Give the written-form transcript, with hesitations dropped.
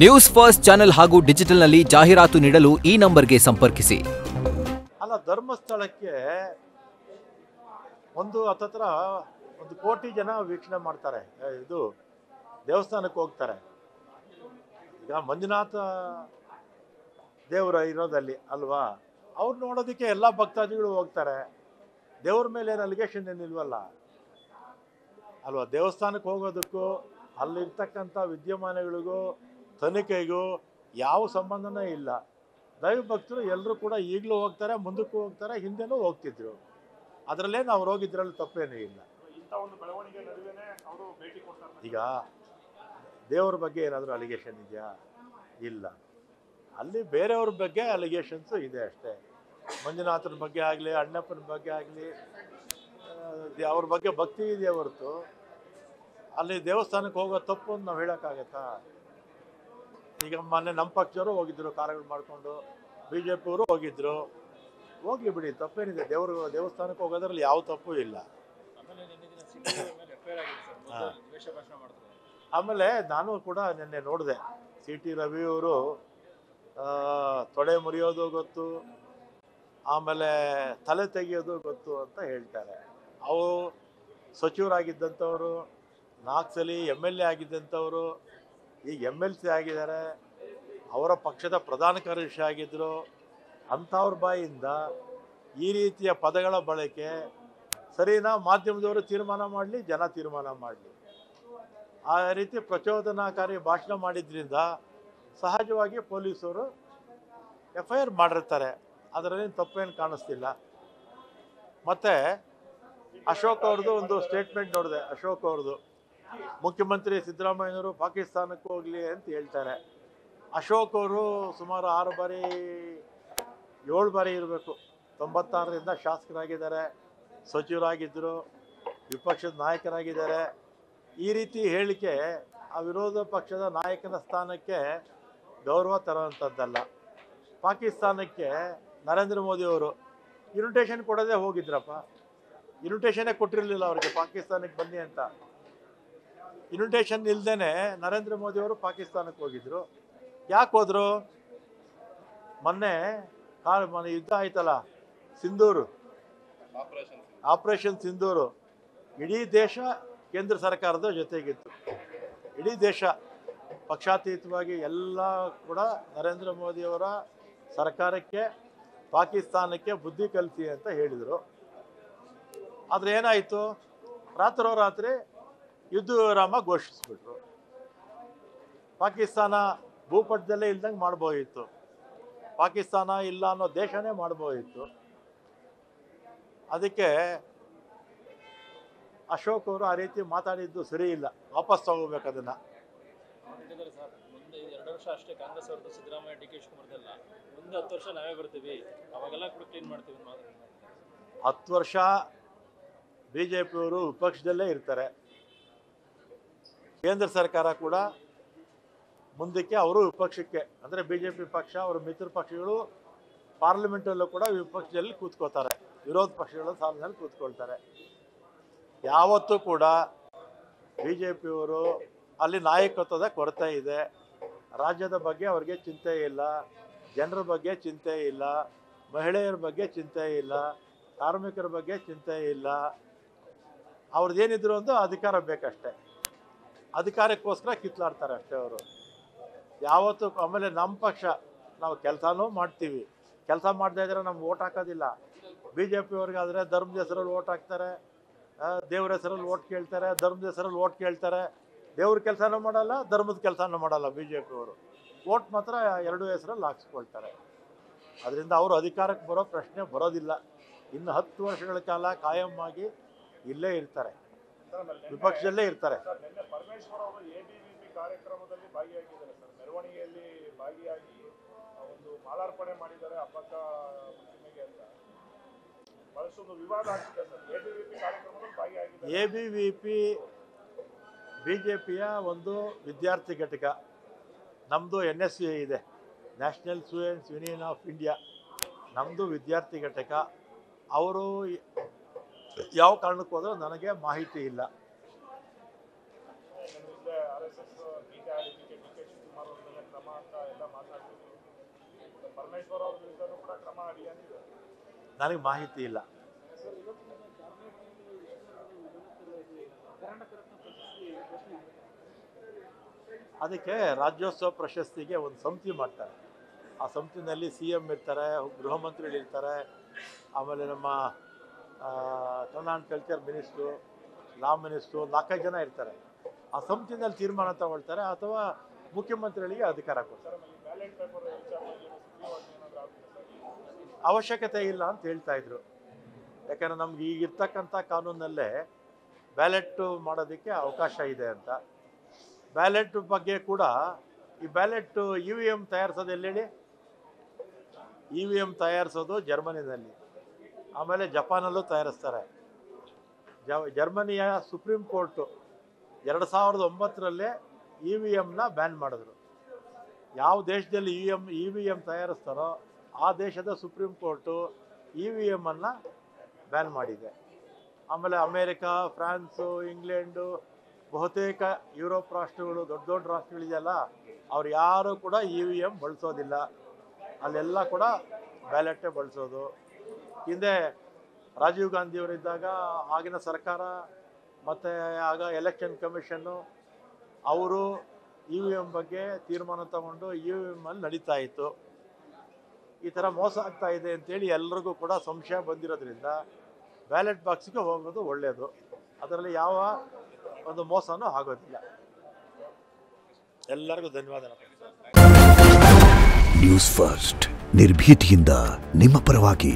News first channel ಹಾಗೂ ಡಿಜಿಟಲ್ನಲ್ಲಿ ಜಾಹೀರಾತು ನೀಡಲು ಈ ನಂಬರ್ಗೆ ಸಂಪರ್ಕಿಸಿ. ಅಲ್ಲ, ಧರ್ಮಸ್ಥಳಕ್ಕೆ ಹತ್ತತ್ರ 1 ಕೋಟಿ ಜನ ವೀಕ್ಷಣೆ ಮಾಡ್ತಾರೆ. ಇದು ದೇವಸ್ಥಾನಕ್ಕೆ ಹೋಗ್ತಾರೆ. ಈಗ ಮಂಜುನಾಥ ದೇವರ ಇರೋದಲ್ಲಿ ಅಲ್ವಾ, ಅವ್ರು ನೋಡೋದಕ್ಕೆ ಎಲ್ಲ ಭಕ್ತಾದಿಗಳು ಹೋಗ್ತಾರೆ. ದೇವ್ರ ಮೇಲೆ ಏನು ಅಲಿಗೇಷನ್ ಏನಿಲ್ವಲ್ಲ ಅಲ್ವಾ. ದೇವಸ್ಥಾನಕ್ಕೆ ಹೋಗೋದಕ್ಕೂ ಅಲ್ಲಿರ್ತಕ್ಕಂಥ ವಿದ್ಯಮಾನಗಳಿಗೂ ತನಿಖೆಗೂ ಯಾವ ಸಂಬಂಧನೇ ಇಲ್ಲ. ದೈವ ಭಕ್ತರು ಎಲ್ಲರೂ ಕೂಡ ಈಗಲೂ ಹೋಗ್ತಾರೆ, ಮುಂದಕ್ಕೂ ಹೋಗ್ತಾರೆ, ಹಿಂದೆನೂ ಹೋಗ್ತಿದ್ರು. ಅದರಲ್ಲೇನು ಅವ್ರು ಹೋಗಿದ್ರಲ್ಲಿ ತಪ್ಪೇನೂ ಇಲ್ಲ. ಈಗ ದೇವ್ರ ಬಗ್ಗೆ ಏನಾದರೂ ಅಲಿಗೇಷನ್ ಇದೆಯಾ? ಇಲ್ಲ. ಅಲ್ಲಿ ಬೇರೆಯವ್ರ ಬಗ್ಗೆ ಅಲಿಗೇಷನ್ಸು ಇದೆ ಅಷ್ಟೇ. ಮಂಜುನಾಥನ ಬಗ್ಗೆ ಆಗಲಿ, ಅಣ್ಣಪ್ಪನ ಬಗ್ಗೆ ಆಗಲಿ, ಅವ್ರ ಬಗ್ಗೆ ಭಕ್ತಿ ಇದೆಯಾ ಹೊರತು ಅಲ್ಲಿ ದೇವಸ್ಥಾನಕ್ಕೆ ಹೋಗೋ ತಪ್ಪು ಅಂತ ನಾವು ಹೇಳೋಕ್ಕಾಗತ್ತಾ? ಈಗ ಮೊನ್ನೆ ನಮ್ಮ ಪಕ್ಷದವರು ಹೋಗಿದ್ರು ಕಾರುಗಳು ಮಾಡಿಕೊಂಡು, BJP ಅವರು ಹೋಗಿದ್ರು. ಹೋಗ್ಲಿ ಬಿಡಿ, ತಪ್ಪೇನಿದೆ. ದೇವಸ್ಥಾನಕ್ಕೆ ಹೋಗೋದ್ರಲ್ಲಿ ಯಾವ ತಪ್ಪು ಇಲ್ಲ. ಆಮೇಲೆ ನಾನು ಕೂಡ ನಿನ್ನೆ ನೋಡಿದೆ, CT ರವಿ ಅವರು ತೊಡೆ ಮುರಿಯೋದು ಗೊತ್ತು, ಆಮೇಲೆ ತಲೆ ತೆಗೆಯೋದು ಗೊತ್ತು ಅಂತ ಹೇಳ್ತಾರೆ. ಅವರು ಸಚಿವರಾಗಿದ್ದಂಥವರು, 4 ಸಲ MLA ಆಗಿದ್ದಂಥವರು, ಈಗ MLC ಆಗಿದ್ದಾರೆ, ಅವರ ಪಕ್ಷದ ಪ್ರಧಾನ ಕಾರ್ಯದರ್ಶಿ ಆಗಿದ್ದರು. ಅಂಥವ್ರ ಬಾಯಿಂದ ಈ ರೀತಿಯ ಪದಗಳ ಬಳಕೆ ಸರಿನಾ? ಮಾಧ್ಯಮದವರು ತೀರ್ಮಾನ ಮಾಡಲಿ, ಜನ ತೀರ್ಮಾನ ಮಾಡಲಿ. ಆ ರೀತಿ ಪ್ರಚೋದನಾಕಾರಿ ಭಾಷಣ ಮಾಡಿದ್ರಿಂದ ಸಹಜವಾಗಿ ಪೊಲೀಸರು FIR ಮಾಡಿರ್ತಾರೆ. ಅದರಲ್ಲಿ ತಪ್ಪೇನು ಕಾಣಿಸ್ತಿಲ್ಲ. ಮತ್ತು ಅಶೋಕ್ ಅವ್ರದ್ದು ಒಂದು ಸ್ಟೇಟ್ಮೆಂಟ್ ನೋಡಿದೆ. ಅಶೋಕ್ ಅವ್ರದ್ದು, ಮುಖ್ಯಮಂತ್ರಿ ಸಿದ್ದರಾಮಯ್ಯನವರು ಪಾಕಿಸ್ತಾನಕ್ಕೆ ಹೋಗಲಿ ಅಂತ ಹೇಳ್ತಾರೆ. ಅಶೋಕ್ ಅವರು ಸುಮಾರು 7 ಬಾರಿ ಇರಬೇಕು, 96ರಿಂದ ಶಾಸಕರಾಗಿದ್ದಾರೆ, ಸಚಿವರಾಗಿದ್ದರು, ವಿಪಕ್ಷದ ನಾಯಕರಾಗಿದ್ದಾರೆ. ಈ ರೀತಿ ಹೇಳಿಕೆ ಆ ವಿರೋಧ ಪಕ್ಷದ ನಾಯಕನ ಸ್ಥಾನಕ್ಕೆ ಗೌರವ ತರುವಂಥದ್ದಲ್ಲ. ಪಾಕಿಸ್ತಾನಕ್ಕೆ ನರೇಂದ್ರ ಮೋದಿಯವರು ಇನ್ವಿಟೇಷನ್ ಕೊಡೋದೇ ಹೋಗಿದ್ರಪ್ಪ. ಇನ್ವಿಟೇಷನ್ನೇ ಕೊಟ್ಟಿರಲಿಲ್ಲ ಅವ್ರಿಗೆ ಪಾಕಿಸ್ತಾನಕ್ಕೆ ಬನ್ನಿ ಅಂತ. ಇನ್ವಿಟೇಷನ್ ಇಲ್ಲದೇ ನರೇಂದ್ರ ಮೋದಿಯವರು ಪಾಕಿಸ್ತಾನಕ್ಕೆ ಹೋಗಿದ್ರು. ಯಾಕೆ ಹೋದರು? ಮೊನ್ನೆ ಯುದ್ಧ ಆಯ್ತಲ್ಲ, ಸಿಂಧೂರು, ಆಪರೇಷನ್ ಸಿಂಧೂರು. ಇಡೀ ದೇಶ ಕೇಂದ್ರ ಸರ್ಕಾರದ ಜೊತೆಗಿತ್ತು. ಇಡೀ ದೇಶ ಪಕ್ಷಾತೀತವಾಗಿ ಎಲ್ಲ ಕೂಡ ನರೇಂದ್ರ ಮೋದಿಯವರ ಸರ್ಕಾರಕ್ಕೆ, ಪಾಕಿಸ್ತಾನಕ್ಕೆ ಬುದ್ಧಿ ಕಲಿಸಿ ಅಂತ ಹೇಳಿದರು. ಆದರೆ ಏನಾಯಿತು? ರಾತ್ರೋರಾತ್ರಿ ಯುದ್ಧ ವಿರಾಮ ಘೋಷಿಸ್ಬಿಟ್ರು. ಪಾಕಿಸ್ತಾನ ಭೂಪಟದಲ್ಲೇ ಇಲ್ದಂಗೆ ಮಾಡ್ಬೋದಿತ್ತು. ಪಾಕಿಸ್ತಾನ ಇಲ್ಲ ಅನ್ನೋ ದೇಶನೇ ಮಾಡ್ಬೋದಿತ್ತು. ಅದಕ್ಕೆ ಅಶೋಕ್ ಅವರು ಆ ರೀತಿ ಮಾತಾಡಿದ್ದು ಸರಿ ಇಲ್ಲ. ವಾಪಸ್ ತಗೋಬೇಕು ಅದನ್ನು. ಮುಂದೆ 2 ವರ್ಷ ಅಷ್ಟೇ ಕಾಂಗ್ರೆಸ್ ಅವ್ರದ್ದು, ಸಿದ್ದರಾಮಯ್ಯ, DK ಶಿವಕುಮಾರ್ದೆಲ್ಲ. ಮುಂದೆ 10 ವರ್ಷ ನಾವೇ ಬರ್ತೀವಿ, ಅವಾಗೆಲ್ಲ ಕೂಡ ಕ್ಲೀನ್ ಮಾಡ್ತೀವಿ. 10 ವರ್ಷ BJP ಅವರು ವಿಪಕ್ಷದಲ್ಲೇ ಇರ್ತಾರೆ. ಕೇಂದ್ರ ಸರ್ಕಾರ ಕೂಡ ಮುಂದಕ್ಕೆ ಅವರು ವಿಪಕ್ಷಕ್ಕೆ, ಅಂದರೆ BJP ಪಕ್ಷ, ಅವರ ಮಿತ್ರ ಪಕ್ಷಗಳು ಪಾರ್ಲಿಮೆಂಟಲ್ಲೂ ಕೂಡ ವಿಪಕ್ಷದಲ್ಲಿ ಕೂತ್ಕೋತಾರೆ, ವಿರೋಧ ಪಕ್ಷಗಳ ಸಾಲಿನಲ್ಲಿ ಕೂತ್ಕೊಳ್ತಾರೆ. ಯಾವತ್ತೂ ಕೂಡ BJPಯವರು ಅಲ್ಲಿ ನಾಯಕತ್ವದ ಕೊರತೆ ಇದೆ. ರಾಜ್ಯದ ಬಗ್ಗೆ ಅವ್ರಿಗೆ ಚಿಂತೆ ಇಲ್ಲ, ಜನರ ಬಗ್ಗೆ ಚಿಂತೆ ಇಲ್ಲ, ಮಹಿಳೆಯರ ಬಗ್ಗೆ ಚಿಂತೆ ಇಲ್ಲ, ಕಾರ್ಮಿಕರ ಬಗ್ಗೆ ಚಿಂತೆ ಇಲ್ಲ. ಅವ್ರದ್ದೇನಿದ್ರು ಒಂದು ಅಧಿಕಾರ ಬೇಕಷ್ಟೆ. ಅಧಿಕಾರಕ್ಕೋಸ್ಕರ ಕಿತ್ಲಾಡ್ತಾರೆ ಅಷ್ಟೇ ಅವರು ಯಾವತ್ತೂ. ಆಮೇಲೆ ನಮ್ಮ ಪಕ್ಷ, ನಾವು ಕೆಲಸನೂ ಮಾಡ್ತೀವಿ, ಕೆಲಸ ಮಾಡದೇ ಇದ್ರೆ ನಮ್ಗೆ ಓಟ್ ಹಾಕೋದಿಲ್ಲ. BJPಯವ್ರಿಗಾದರೆ ಧರ್ಮದ ಹೆಸರಲ್ಲಿ ಓಟ್ ಹಾಕ್ತಾರೆ, ದೇವ್ರ ಹೆಸರಲ್ಲಿ ಓಟ್ ಕೇಳ್ತಾರೆ, ಧರ್ಮದ ಹೆಸರಲ್ಲಿ ಓಟ್ ಕೇಳ್ತಾರೆ. ದೇವ್ರ ಕೆಲಸನೂ ಮಾಡಲ್ಲ, ಧರ್ಮದ ಕೆಲಸನೂ ಮಾಡಲ್ಲ BJPಯವರು. ಓಟ್ ಮಾತ್ರ 2 ಹೆಸರಲ್ಲಿ ಹಾಕ್ಸ್ಕೊಳ್ತಾರೆ. ಅದರಿಂದ ಅವರು ಅಧಿಕಾರಕ್ಕೆ ಬರೋ ಪ್ರಶ್ನೆ ಬರೋದಿಲ್ಲ. ಇನ್ನು 10 ವರ್ಷಗಳ ಕಾಲ ಕಾಯಂ ಆಗಿ ಇಲ್ಲೇ ಇರ್ತಾರೆ, ವಿಪಕ್ಷದಲ್ಲೇ ಇರ್ತಾರೆ. ಪರಮೇಶ್ವರ್ ಅವರು ABVP ಕಾರ್ಯಕ್ರಮದಲ್ಲಿ ಭಾಗಿಯಾಗಿದ್ದಾರೆ ಸರ್. ಮೆರವಣಿಗೆಯಲ್ಲಿ ಭಾಗಿಯಾಗಿ ಒಂದು ಮಾಲಾರ್ಪಣೆ ಮಾಡಿದ್ದಾರೆ ಹಬ್ಬಕ್ಕ ಪ್ರತಿಮೆಗೆ ಅಂತ ಬಹಳಷ್ಟು ವಿವಾದ ಆಗ್ತಿದೆ ಸರ್. ABVP ಕಾರ್ಯಕ್ರಮದಲ್ಲಿ ಭಾಗಿಯಾಗಿದ್ದಾರೆ. ABVP BJPಯ ಒಂದು ವಿದ್ಯಾರ್ಥಿ ಘಟಕ. ನಮ್ಮದು NSU ಇದೆ, national students union of India. ನಮ್ಮದು ವಿದ್ಯಾರ್ಥಿ ಘಟಕ. ಅವರು ಯಾವ ಕಾರಣಕ್ಕೆ ಹೋದರೂ ನನಗೆ ಮಾಹಿತಿ ಇಲ್ಲ. RSS DK ಶಿವಕುಮಾರ್ ಪರಮೇಶ್ವರ್ ಅವ್ರ ವಿರುದ್ಧನೂ ಕೂಡ ಕ್ರಮ ಆಗಲಿ ಅಂತಿದೆ. ನನಗೆ ಮಾಹಿತಿ ಇಲ್ಲ. ಅದಕ್ಕೆ ರಾಜ್ಯೋತ್ಸವ ಪ್ರಶಸ್ತಿಗೆ ಒಂದು ಸಮಿತಿ ಮಾಡ್ತಾರೆ. ಆ ಸಮಿತಿನಲ್ಲಿ CM ಇರ್ತಾರೆ, ಗೃಹ ಮಂತ್ರಿಗಳು ಇರ್ತಾರೆ, ಆಮೇಲೆ ನಮ್ಮ Kannada and culture minister, law minister, 4 ಜನ ಇರ್ತಾರೆ. ಆ ಸಮಿತಿನಲ್ಲಿ ತೀರ್ಮಾನ ತಗೊಳ್ತಾರೆ ಅಥವಾ ಮುಖ್ಯಮಂತ್ರಿಗಳಿಗೆ ಅಧಿಕಾರ ಕೊಡ್ತಾರೆ. ಅವಶ್ಯಕತೆ ಇಲ್ಲ ಅಂತ ಹೇಳ್ತಾ ಇದ್ರು. ಯಾಕಂದರೆ ನಮ್ಗೆ ಈಗಿರ್ತಕ್ಕಂಥ ಕಾನೂನಲ್ಲೇ ಬ್ಯಾಲೆಟ್ ಮಾಡೋದಕ್ಕೆ ಅವಕಾಶ ಇದೆ ಅಂತ. ಬ್ಯಾಲೆಟ್ ಬಗ್ಗೆ ಕೂಡ ಈ ಬ್ಯಾಲೆಟ್ EVM ತಯಾರಿಸೋದು ಎಲ್ಲೇಳಿ? EVM ತಯಾರಿಸೋದು ಜರ್ಮನಿನಲ್ಲಿ, ಆಮೇಲೆ ಜಪಾನಲ್ಲೂ ತಯಾರಿಸ್ತಾರೆ. ಜರ್ಮನಿಯ ಸುಪ್ರೀಂ ಕೋರ್ಟು 2009ರಲ್ಲೇ EVMನ ಬ್ಯಾನ್ ಮಾಡಿದ್ರು. ಯಾವ ದೇಶದಲ್ಲಿ EVM ತಯಾರಿಸ್ತಾರೋ ಆ ದೇಶದ ಸುಪ್ರೀಂ ಕೋರ್ಟು EVMನ್ನು ಬ್ಯಾನ್ ಮಾಡಿದೆ. ಆಮೇಲೆ ಅಮೇರಿಕಾ, ಫ್ರಾನ್ಸು, ಇಂಗ್ಲೆಂಡು, ಬಹುತೇಕ ಯುರೋಪ್ ರಾಷ್ಟ್ರಗಳು, ದೊಡ್ಡ ದೊಡ್ಡ ರಾಷ್ಟ್ರಗಳಿದೆಯಲ್ಲ, ಅವ್ರು ಯಾರೂ ಕೂಡ EVM ಬಳಸೋದಿಲ್ಲ. ಅಲ್ಲೆಲ್ಲ ಕೂಡ ಬ್ಯಾಲೆಟೇ ಬಳಸೋದು. ಹಿಂದೆ ರಾಜೀವ್ ಗಾಂಧಿಯವರಿದ್ದಾಗ ಆಗಿನ ಸರ್ಕಾರ ಮತ್ತು ಆಗ ಎಲೆಕ್ಷನ್ ಕಮಿಷನ್ನು ಅವರು EVM ಬಗ್ಗೆ ತೀರ್ಮಾನ ತಗೊಂಡು EVMಲ್ಲಿ ನಡೀತಾ ಇತ್ತು. ಈ ಥರ ಮೋಸ ಆಗ್ತಾ ಇದೆ ಅಂತೇಳಿ ಎಲ್ರಿಗೂ ಕೂಡ ಸಂಶಯ ಬಂದಿರೋದ್ರಿಂದ ಬ್ಯಾಲೆಟ್ ಬಾಕ್ಸ್ಗೆ ಹೋಗೋದು ಒಳ್ಳೆಯದು. ಅದರಲ್ಲಿ ಯಾವ ಒಂದು ಮೋಸನೂ ಆಗೋದಿಲ್ಲ. ಎಲ್ಲರಿಗೂ ಧನ್ಯವಾದ. ನ್ಯೂಸ್ ಫಸ್ಟ್ ನಿರ್ಭೀತಿಯಿಂದ ನಿಮ್ಮ ಪರವಾಗಿ.